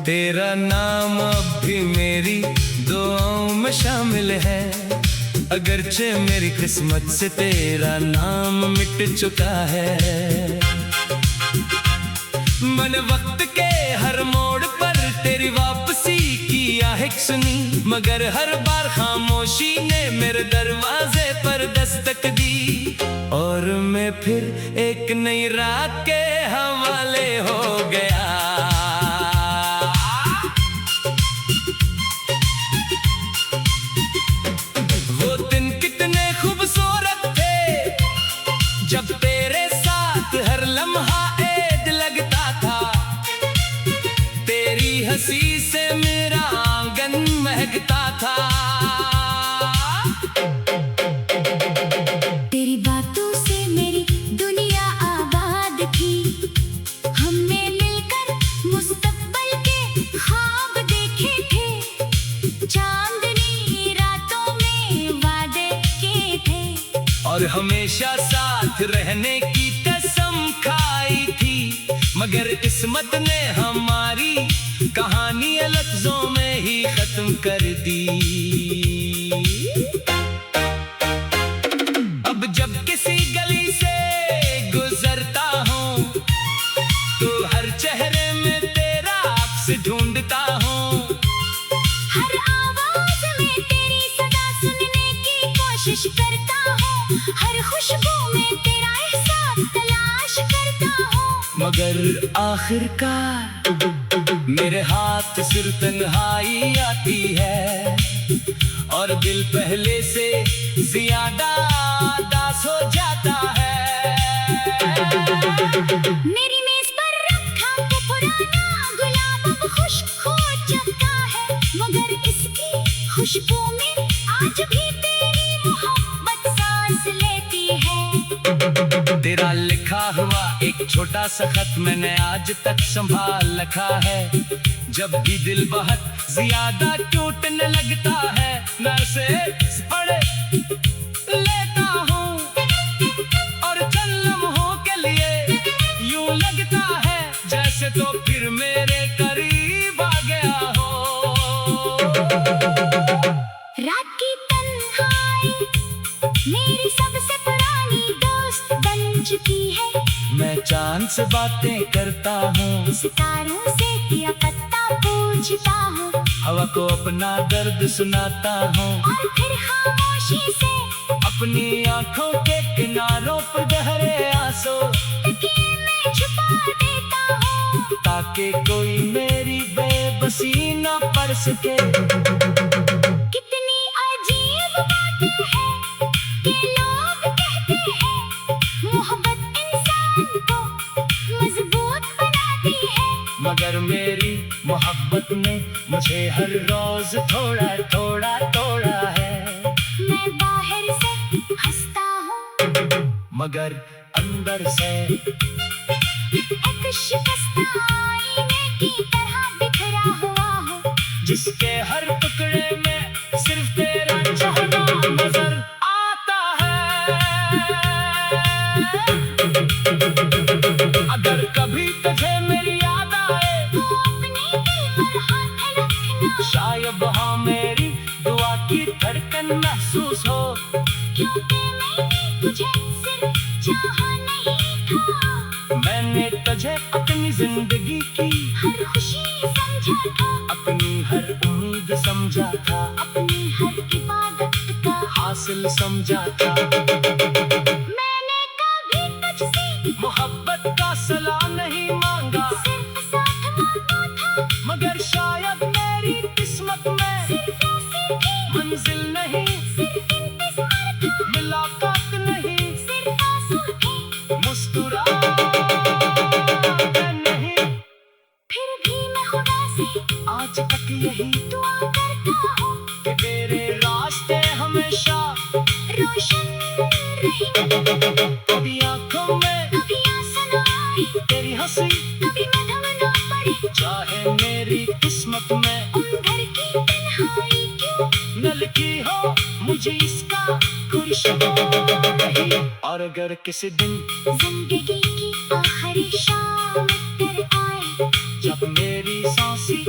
तेरा नाम अब भी मेरी दुआओं में शामिल है। अगरचे मेरी किस्मत से तेरा नाम मिट चुका है। मैंने वक्त के हर मोड़ पर तेरी वापसी की आहें सुनी, मगर हर बार खामोशी ने मेरे दरवाजे पर दस्तक दी। और मैं फिर एक नई रात के हवाले हो गया। वो दिन कितने खूबसूरत थे जब तेरे साथ हर लम्हा ऐद लगता था। तेरी हंसी से मेरा आंगन महकता था। तेरी बातों से मेरी दुनिया आबाद थी। हमने मिलकर मुस्तकबिल के ख्वाब देखे थे। चांदनी रातों में वादे किए थे और हमेशा साथ रहने की कसम खाई थी। मगर किस्मत ने हमारी कहानी लफ्जों में ही खत्म कर दी। अब जब किसी गली से गुजरता हूँ तो हर चेहरे में तेरा अक्स ढूंढता हूँ। हर आवाज में तेरी सदा सुनने की कोशिश करता हूँ। हर खुशबू में तेरा एहसास तलाश करता हूँ। मगर आखिरकार मेरे हाथ सिर्फ तन्हाई आती है और दिल पहले से ज्यादा उदास हो जाता है। मेरी मेज पर रखा वो पुराना गुलाब अब खुश्क हो चुका है। मगर इसकी खुशबू में आज भी तेरी मोहब्बत सांस लेती है। तेरा लिखा हुआ एक छोटा सा खत मैंने आज तक संभाल रखा है। जब भी दिल बहुत ज्यादा टूटने लगता है मैं उसे पढ़ लेता हूँ। और चंद लम्हों के लिए यूं लगता है जैसे तो फिर मेरे करीब आ गया हो। रात की तन्हाई मेरी सबसे पुरानी दोस्त बन चुकी है। मैं चांद से बातें करता हूँ, सितारों से तेरा पत्ता पूछता हूँ। हवा को अपना दर्द सुनाता हूँ और फिर खामोशी से अपनी आंखों के किनारों पर गहरे आंसू तकिए में छुपा देता हूँ। ताकि कोई मेरी बेबसी न पढ़ सके। कितनी अजीब बातें हैं कि लोग कहते हैं मोहब्बत इंसान को मजबूत बनाती है। मगर मेरी मोहब्बत ने मुझे हर रोज थोड़ा थोड़ा तोड़ा है। मैं बाहर से हंसता हूँ मगर अंदर से एक शिकस्ता आईने की तरह बिखरा हुआ हूँ। जिसके हर टुकड़े में सिर्फ तेरा चेहरा नजर आता है। अगर कभी तुझे मेरी याद आए तो अपने दिल पर हाथ रखना। शायद वहाँ मेरी दुआ की धड़कन महसूस हो। क्योंकि मैंने तुझे सिर्फ चाहा नहीं था। मैंने तुझे अपनी जिंदगी की हर खुशी समझा था। अपनी हर उम्मीद समझा था। अपनी हर इबादत का हासिल समझा था। मैंने कभी तुझसे मोहब्बत का सलाह नहीं मांगा, सिर्फ साथ मांगा था। मगर शायद मेरी किस्मत में सिर्फ ऐसी थी मंजिल नहीं, सिर्फ इंतजार था। मुलाकात नहीं, सिर्फ आंसू थे मुस्कुराहट नहीं। फिर भी मैं खुदा से आज तक यही दुआ करता हूँ कि तेरे रास्ते हमेशा रोशन रहें। तेरी आंखों में कभी आंसू न आए, तेरी हंसी कभी मधुर न पड़े। चाहे मेरी किस्मत में उन घर की तन्हाई क्यों न लिखी हो मुझे इसका कोई शक नहीं। और अगर किसी दिन जिंदगी की आखिरी शाम कर आए, जब मेरी सांसें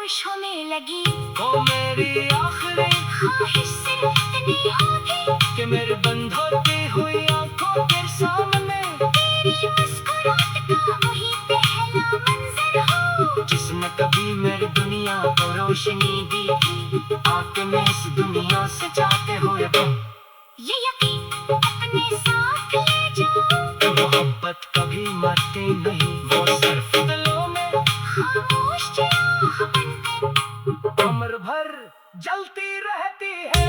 खामोश होने लगी। ओ मेरी आखिरी ख्वाहिश सिर्फ इतनी होगी कि मेरे बंद होती हुई आंखों के सामने तेरी मुस्कुराहट का वही पहला मंजर हो, जिसने कभी मेरी दुनिया को रोशनी दी थी। आके मैं इस दुनिया से जाते हुए ये यकीन अपने साथ ले जाओ। कि मोहब्बत कभी मरती नहीं, वो सिर्फ दिलों में खामोश चिराग बनकर उम्र भर जलती रहती है।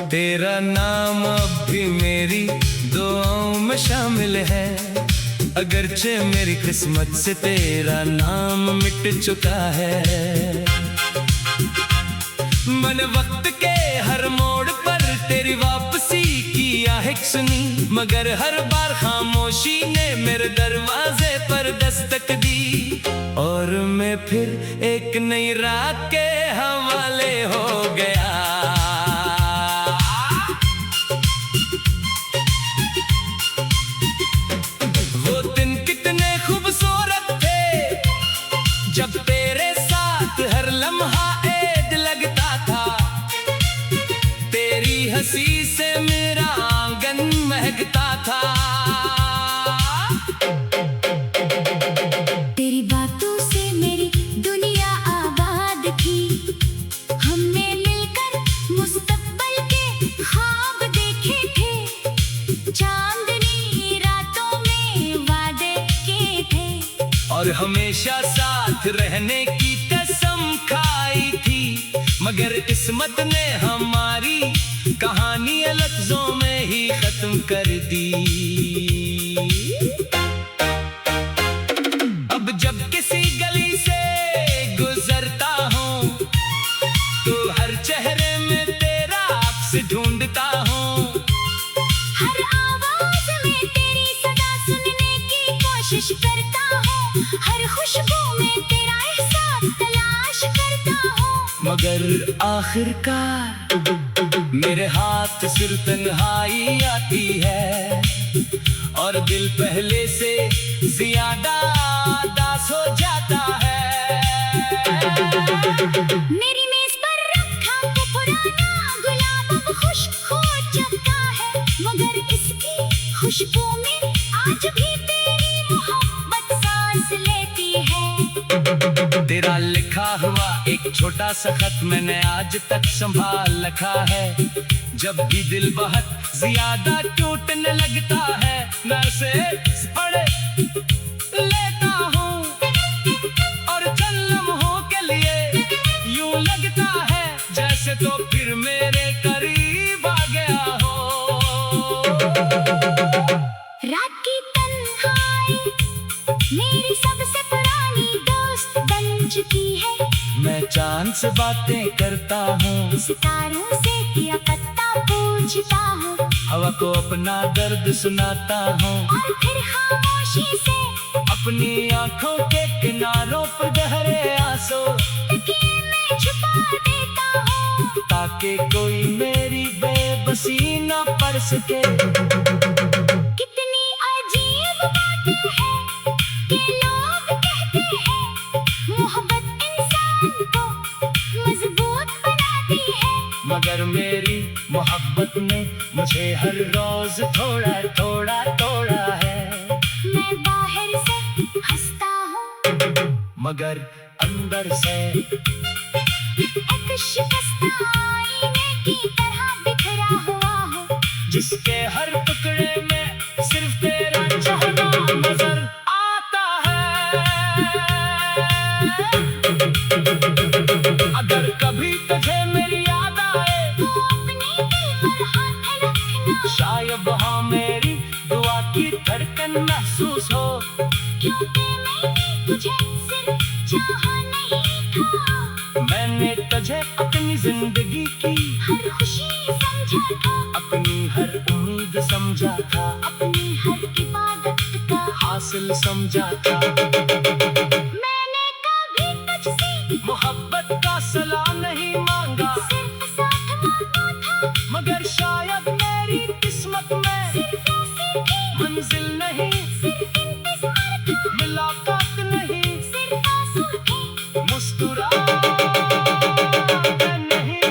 तेरा नाम अब भी मेरी दुआओं में शामिल है, अगरचे मेरी किस्मत से तेरा नाम मिट चुका है। मैंने वक्त के हर मोड़ पर तेरी वापसी की आहट सुनी, मगर हर बार खामोशी ने मेरे दरवाजे पर दस्तक दी। और मैं फिर एक नई रात के हवाले हो गया। जब तेरे साथ हर लम्हा ऐद लगता था, तेरी हंसी से मेरा आंगन महकता था। तेरी बातों से मेरी दुनिया आबाद थी, हमने मिलकर मुस्तकबिल के ख्वाब देखे थे, चांदनी रातों में वादे किए थे, और हमेशा साथ रहने की कसम खाई थी। मगर किस्मत ने हमारी कहानी लफ्जों में ही खत्म कर दी। अब जब किसी गली से गुजरता हूँ तो हर चेहरे में तेरा अक्स ढूंढता हूँ। हर आवाज में तेरी सदा सुनने की कोशिश करता हूँ, हर खुशबू में तेरा एहसास तलाश करता हूँ। मगर आखिरकार मेरे हाथ सिर्फ तन्हाई आती है, और दिल पहले से ज्यादा उदास हो जाता है। मेरी मेज पर रखा वो पुराना गुलाब अब खुश्क हो चुका है, मगर इसकी खुशबू में आज भी तेरी मोहब्बत सांस लेती है। तेरा लिखा हुआ एक छोटा सा खत मैंने आज तक संभाल रखा है। जब भी दिल बहुत ज्यादा टूटने लगता है, मैं उसे पढ़ लेता हूँ, और चंद लम्हों के लिए यूं लगता है जैसे तो फिर मेरे करीब आ गया हो। रात की तन्हाई मेरी सबसे पुरानी दोस्त बन चुकी है। मैं चांद से बातें करता हूँ, सितारों से तेरा पत्ता पूछता हूँ, हवा को अपना दर्द सुनाता हूँ, और फिर खामोशी से अपनी आंखों के किनारों पर गहरे आंसू तकिए में छुपा देता हूँ, ताकि कोई मेरी बेबसी न पढ़ सके। कितनी अजीब बातें हैं कि लोग कहते हैं मोहब्बत इंसान को मजबूत बनाती है, मगर मेरी मोहब्बत ने मुझे हर रोज थोड़ा थोड़ा तोड़ा है। मैं बाहर से हंसता हूँ मगर अंदर से एक शिकस्ता आईने की तरह बिखरा हुआ हूँ, जिसके हर टुकड़े में सिर्फ तेरा चेहरा नजर आता है। अगर कभी तुझे मेरी याद आए तो अपने दिल पर हाथ रखना, शायद वहाँ मेरी दुआ की धड़कन महसूस हो। क्योंकि मैंने तुझे सिर्फ चाहा नहीं था, मैंने तुझे अपनी जिंदगी की हर खुशी समझा था, अपनी हर उम्मीद समझा था, अपनी हर इबादत का हासिल समझा था। मैंने कभी तुझसे मोहब्बत का सला नहीं मांगा, सिर्फ साथ मांगा था, मगर शायद मेरी किस्मत में सिर्फ ऐसी थी, मंजिल नहीं, सिर्फ इंतजार था, मुलाकात नहीं, सिर्फ आंसू थे, मुस्कुराते नहीं।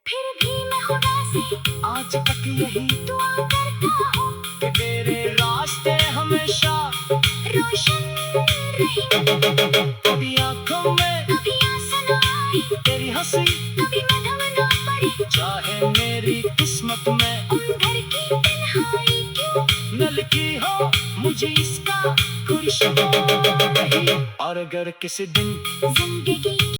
फिर भी मैं खुदा से आज तक यही दुआ करता हूँ कि तेरे रास्ते हमेशा रोशन रहे। तेरी आंखों में कभी आंसू न आए, तेरी हंसी, कभी मधम न पड़े, चाहे मेरी किस्मत में उन घर की तन्हाई क्यों न लिखी हो, मुझे इसका कोई शौक नहीं। और अगर किसी दिन जिंदगी